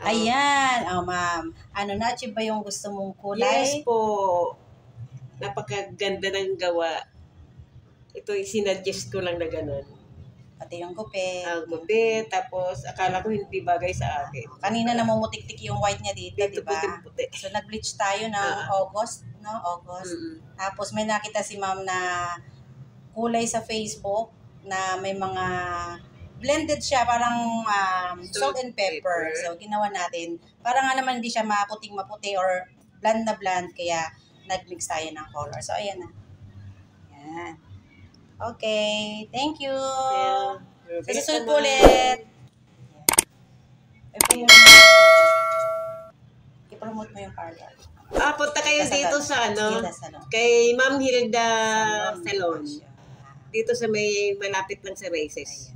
Ayan. Oh, ma'am. Ano, na-achieve ba yung gusto mong kulay? Yes po. Napakaganda ng gawa. Ito, sinuggest ko lang na gano'n. Pati yung gupit. Ang gupit, tapos akala ko hindi bagay sa akin. Kanina namumutik-tik yung white niya dito, Dito di ba? puti-puti. So, nag-bleach tayo ng August, no? August. Tapos, may nakita si ma'am na kulay sa Facebook na may mga blended siya, parang salt and pepper. So, ginawa natin. Parang nga naman hindi siya maputing-maputi or bland na bland, kaya nag-mix tayo ng color. So, ayan na. Ayan. Okay. Thank you. Sa susunod po ulit. I-promote mo yung parlor. Punta kayo dito sa kay Ma'am Hilda Salon. Dito sa may malapit lang sa Races.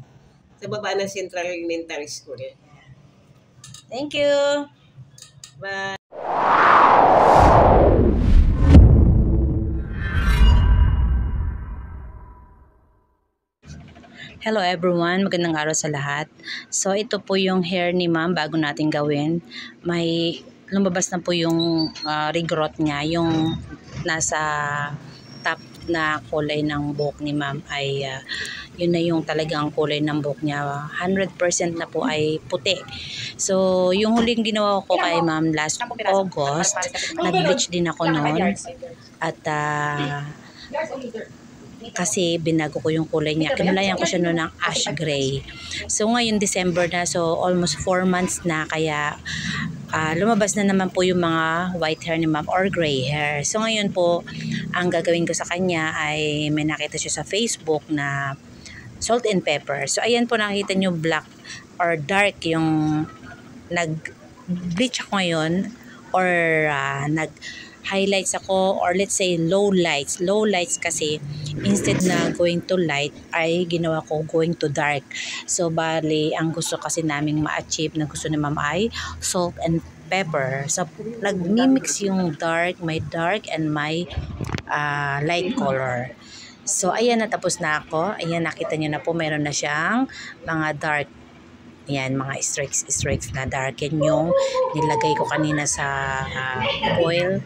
Sa baba ng Central Elementary School. Thank you. Bye. Hello everyone, magandang araw sa lahat. So ito po yung hair ni ma'am bago natin gawin. May lumabas na po yung regrowth niya, yung nasa top na kulay ng buhok ni ma'am ay yun na yung talagang kulay ng buhok niya. 100% na po ay puti. So yung huling ginawa ko kay ma'am last August, nag-bleach din ako noon at kasi binago ko yung kulay niya. Kinulayan ko siya noon ng ash gray. So ngayon December na, so almost 4 months na, kaya lumabas na naman po yung mga white hair ni ma'am or gray hair. So ngayon po, ang gagawin ko sa kanya ay may nakita siya sa Facebook na salt and pepper. So ayan po, nakita nyo black or dark yung nag-bleach ako ngayon or nag-highlights ako, or let's say low lights. Low lights kasi instead na going to light ay ginawa ko going to dark. So bali, ang gusto kasi naming ma-achieve na gusto ni ma'am ay salt and pepper. So nag-mimix yung dark, may dark and may light color. So ayan, natapos na ako. Ayan, nakita nyo na po, meron na siyang mga dark. Ayan, mga strikes na dark. Yan yung nilagay ko kanina sa oil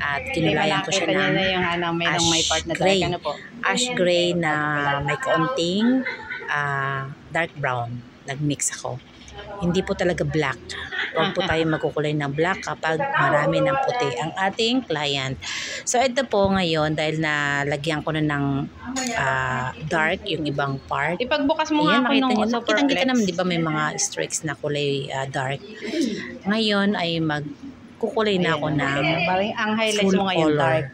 at kinulayan ko siya ng ash gray na may kaunting dark brown. Nagmix ako. Hindi po talaga black. Huwag po tayo magkukulay ng black kapag marami ng puti ang ating client. So ito po ngayon, dahil nalagyan ko na ng dark yung ibang part. Ipagbukas mo nga ako nung super kita naman, di ba may mga streaks na kulay dark. Ngayon ay magkukulay na ako ng ang highlights full mo ngayon color. dark.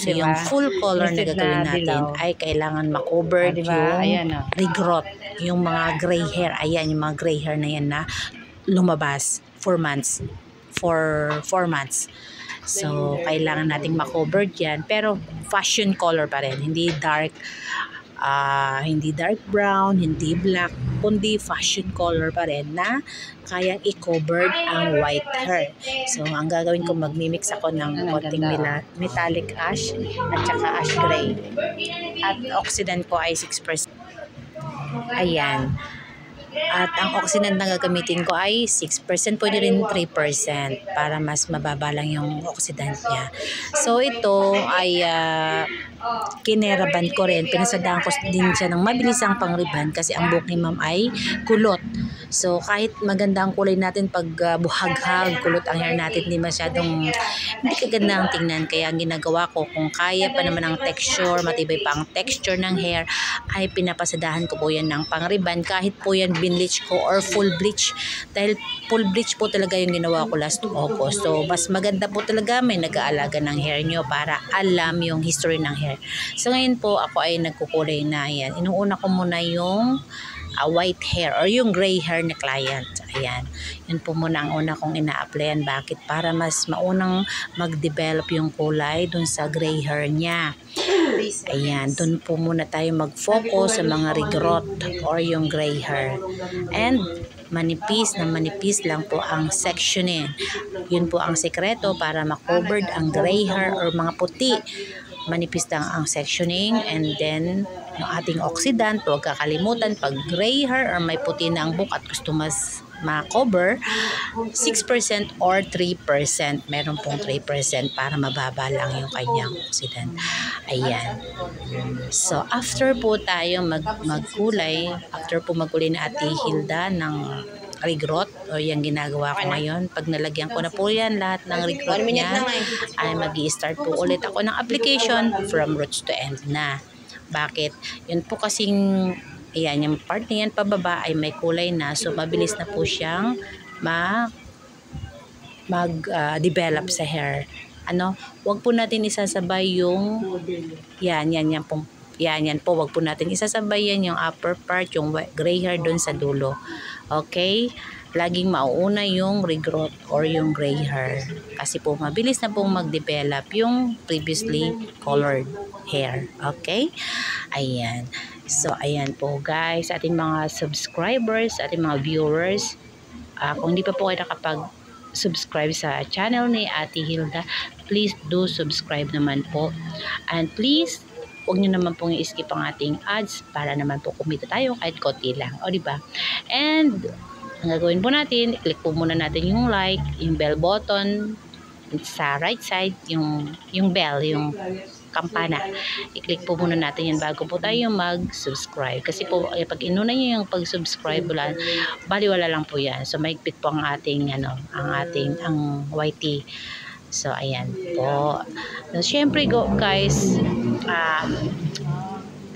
So yung full color na gagawin natin ay kailangan makover yung regrowth, yung mga gray hair. Ayan, yung mga gray hair na yan na lumabas 4 months. For 4 months. So, kailangan nating makover dyan. Pero, fashion color pa rin. Hindi dark brown, hindi black, kundi fashion color pa rin na kayang i-cover ang white hair. So, ang gagawin ko, magmimix ako ng konting metallic ash at saka ash gray. At oxidant ko ay 6%. Ayan. At ang oxidant na gagamitin ko ay 6%, pwede rin 3% para mas mababa lang yung oxidant niya. So ito ay kineraban ko rin. Pinasadaan ko din siya ng mabilisang pangriban kasi ang buhok ni ma'am ay kulot. So kahit maganda ang kulay natin pag buhaghag, kulot ang hair natin, hindi kaganda ang tingnan. Kaya ang ginagawa ko, kung kaya pa naman ang texture, matibay pa ang texture ng hair, ay pinapasadahan ko po yan ng pangriban. Kahit po yan binleach ko or full bleach. Dahil full bleach po talaga yung ginawa ko last August. So mas maganda po talaga may nag-aalaga ng hair nyo para alam yung history ng hair. So ngayon po ako ay nagkukulay na. Ayan. Inuuna ko muna yung white hair or yung gray hair na client. Ayan. Yun po muna ang una kong ina-applyan. Bakit? Para mas maunang mag-develop yung kulay dun sa gray hair niya. Ayan. Dun po muna tayo mag-focus sa mga regrowth or yung gray hair. And manipis lang po ang sectioning. Yun po ang sekreto para makovered ang gray hair or mga puti. Manipis lang ang sectioning, and then yung ating oxidant, huwag kakalimutan pag gray hair or may puti na ang buhok at gusto mas ma-cover, 6% or 3%. Meron pong 3% para mababa lang yung kanyang oxidant. Ayan. So, after po tayo magkulay, after po magkulay na Ate Hilda ng regrowth, o yung ginagawa ko ngayon, pag nalagyan ko na po yan lahat ng regrowth niya, ay mag-i-start po ulit ako ng application from roots to end na. Bakit? Yun po kasing, ayan, yung part na yan pababa ay may kulay na, so mabilis na po siyang mag-develop sa hair. Wag po natin isasabay yung yan po, wag po natin isasabay yan yung upper part, yung gray hair doon sa dulo. Okay? Laging mauuna yung regrowth or yung gray hair. Kasi po mabilis na pong mag-develop yung previously colored hair. Okay? Ayan. So, ayan po guys, ating mga subscribers, ating mga viewers, kung hindi pa po kayo nakapag-subscribe sa channel ni Ate Hilda, please do subscribe naman po. And please, huwag nyo naman pong i-skip ang ating ads para naman po kumita tayo kahit konti lang. O, diba? And, ang gagawin po natin, i-click po muna natin yung like, yung bell button, sa right side, yung bell, yung kampana. I-click po muna natin yan bago po tayo mag-subscribe. Kasi po, pag inuna nyo yung pag-subscribe, baliwala lang po yan. So, maigpit po ang ating, ang YT. So, ayan po. So, syempre, guys,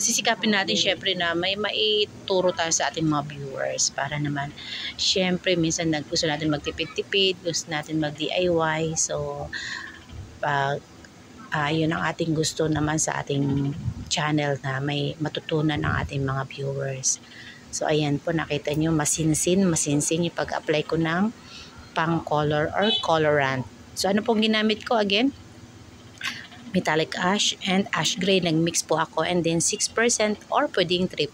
sisikapin natin syempre na may maituro tayo sa ating mga viewers para naman syempre minsan gusto natin magtipid-tipid, gusto natin mag-DIY, so yun ang ating gusto naman sa ating channel na may matutunan ang ating mga viewers. So ayan po, nakita nyo masinsin yung pag-apply ko ng pang color or colorant. So ano pong ginamit ko again? Metallic ash and ash gray, nagmix po ako, and then 6% or pwedeng 3%.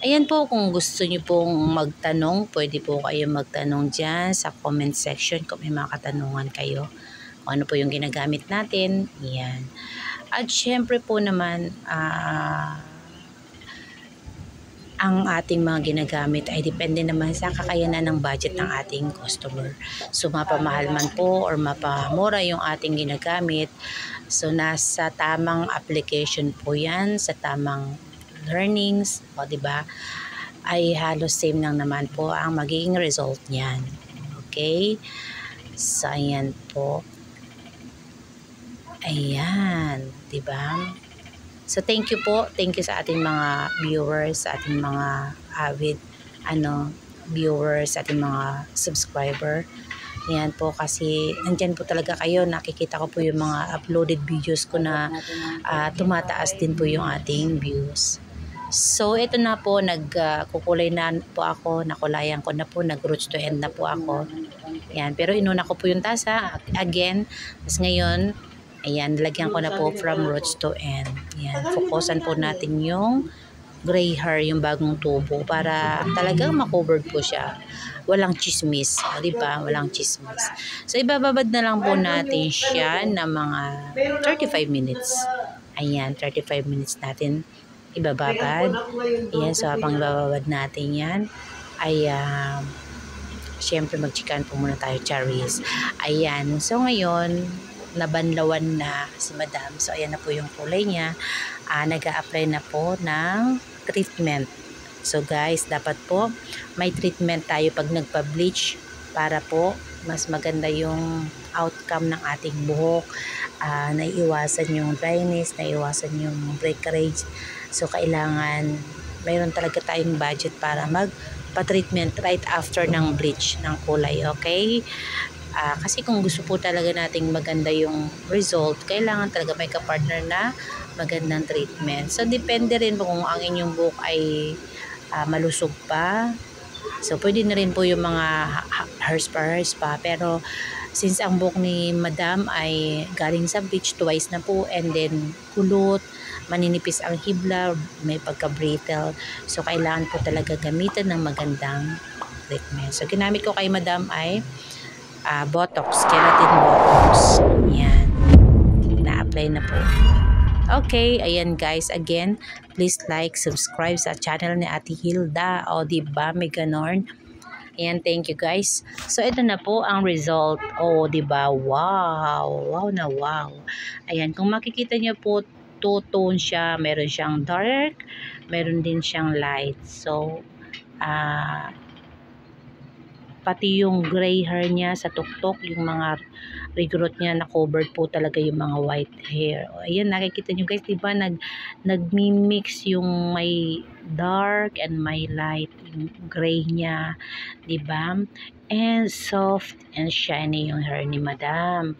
Ayan po, kung gusto nyo pong magtanong, pwede po kayo magtanong dyan sa comment section kung may mga katanungan kayo. Kung ano po yung ginagamit natin, yan. At syempre po naman, ang ating mga ginagamit ay depende naman sa kakayanan ng budget ng ating customer. So, mapamahal man po or mapamura yung ating ginagamit, so nasa tamang application po yan, sa tamang learnings, o diba, ay halos same lang naman po ang magiging result niyan. Okay? So, ayan po. Ayan, diba? So, thank you po. Thank you sa ating mga viewers, sa ating mga avid viewers, sa ating mga subscriber. Yan po, kasi nandyan po talaga kayo. Nakikita ko po yung mga uploaded videos ko na tumataas din po yung ating views. So, ito na po, nagkukulay na po ako, nakulayan ko na po, nag-roots to end na po ako. Yan, pero inuna ko po yung tasa again. Tapos ngayon, ayan, lagyan ko na po from roots to end. Ayan, focusan po natin yung gray hair, yung bagong tubo, para talagang makovered po siya. Walang chismis, diba? Walang chismis. So, ibababad na lang po natin siya na mga 35 minutes. Ayan, 35 minutes natin ibababad. Ayan, so habang ibababad natin yan, ay syempre mag-chikan po muna tayo, cherries. Ayan, so ngayon, nabanlawan na si Madam. So, ayan na po yung kulay niya. Nag-a-apply na po ng treatment. So, guys, dapat po may treatment tayo pag nagpa-bleach para po mas maganda yung outcome ng ating buhok. Naiiwasan yung dryness, naiiwasan yung breakage. So, kailangan mayroon talaga tayong budget para magpa-treatment right after ng bleach ng kulay. Okay? Kasi kung gusto po talaga nating maganda yung result, kailangan talaga may kapartner na magandang treatment. So, depende rin po kung ang inyong buhok ay malusog pa. So, pwede na rin po yung mga hairs pa. Pero, since ang buhok ni Madam ay galing sa bleach twice na po, and then kulot, maninipis ang hibla, may pagka-brittle. So, kailangan po talaga gamitan ng magandang treatment. So, ginamit ko kay Madam ay Botox, keratin Botox. Yan. Na-apply na po. Okay, ayan guys. Again, please like, subscribe sa channel ni Ate Hilda. O, diba? May ganon. Ayan, thank you guys. So, ito na po ang result. Oh, diba? Wow! Wow na wow. Ayan, kung makikita niyo po, two-tone siya. Meron siyang dark, meron din siyang light. So, pati yung gray hair niya sa tuktok, yung mga regrowth niya na covered po talaga yung mga white hair. Ayan, nakikita nyo guys, diba nagmi-mix yung may dark and may light, yung gray niya, diba? And soft and shiny yung hair ni Madam.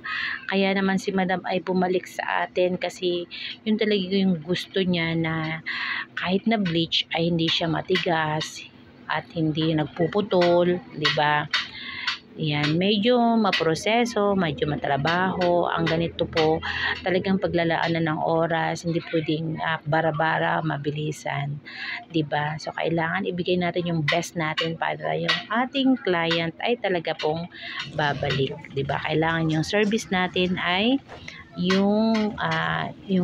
Kaya naman si Madam ay bumalik sa atin kasi yun talaga yung gusto niya, na kahit na bleach ay hindi siya matigas at hindi nagpuputol, di ba? Yan, medyo maproseso, medyo matrabaho. Ang ganito po, talagang paglalaanan ng oras, hindi pwedeng bara-bara, mabilisan, di ba? So kailangan ibigay natin yung best natin para yung ating client ay talaga pong babalik, di ba? Kailangan yung service natin ay yung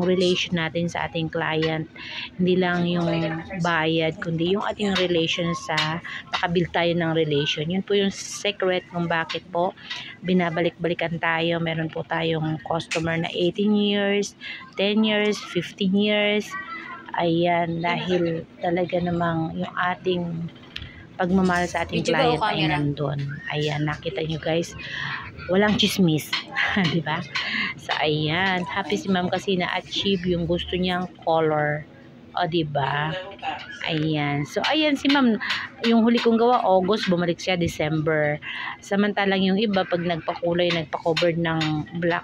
relation natin sa ating client, hindi lang yung bayad kundi yung ating relation sa nakabuild tayo ng relation. Yun po yung secret kung bakit po binabalik-balikan tayo. Meron po tayong customer na 18 years, 10 years, 15 years. Ayan, dahil talaga namang yung ating pagmamahal sa ating client ay nandun. Ayan, nakita nyo guys, walang chismis. Diba? So, ayan. Happy si ma'am kasi na-achieve yung gusto niyang color. O, diba? Ayan. So, ayan si ma'am. Yung huli kong gawa, August, bumalik siya December. Samantalang yung iba, pag nagpakulay, nagpa-cover ng black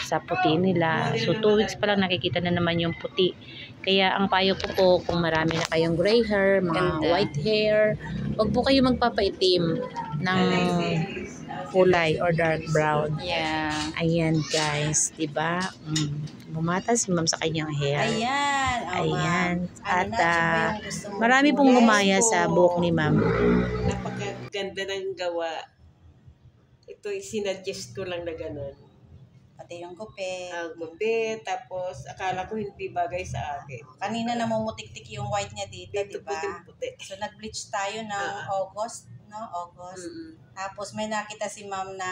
sa puti nila. So, 2 weeks pa lang nakikita na naman yung puti. Kaya, ang payo ko po, kung marami na kayong gray hair, mga white hair, wag po kayo magpapaitim ng kulay or dark brown. Yeah. Ayan guys, diba? Bumata si ma'am sa kanyang hair. Ayan. Ayan. At marami pong gumaya sa buhok ni ma'am. Napakaganda ng gawa. Ito sinadjust ko lang na gano'n. Pati yung gupit. Ang gupit, tapos akala ko hindi bagay sa akin. Kanina namumutik-tik yung white niya dito, Ito di ba? puti-puti. So nag-bleach tayo ng August, no? August. Tapos may nakita si ma'am na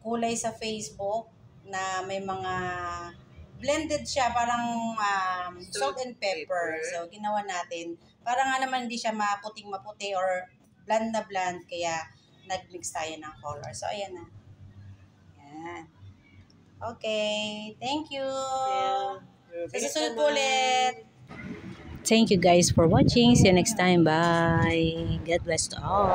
kulay sa Facebook na may mga blended siya, parang salt and pepper. So ginawa natin. Para nga naman hindi siya maputing-maputi or bland na bland, kaya nag-mix tayo ng color. So ayan na. Ayan. Okay, thank you. Sa susunod po ulit. Thank you guys for watching. See you next time. Bye. God bless to all.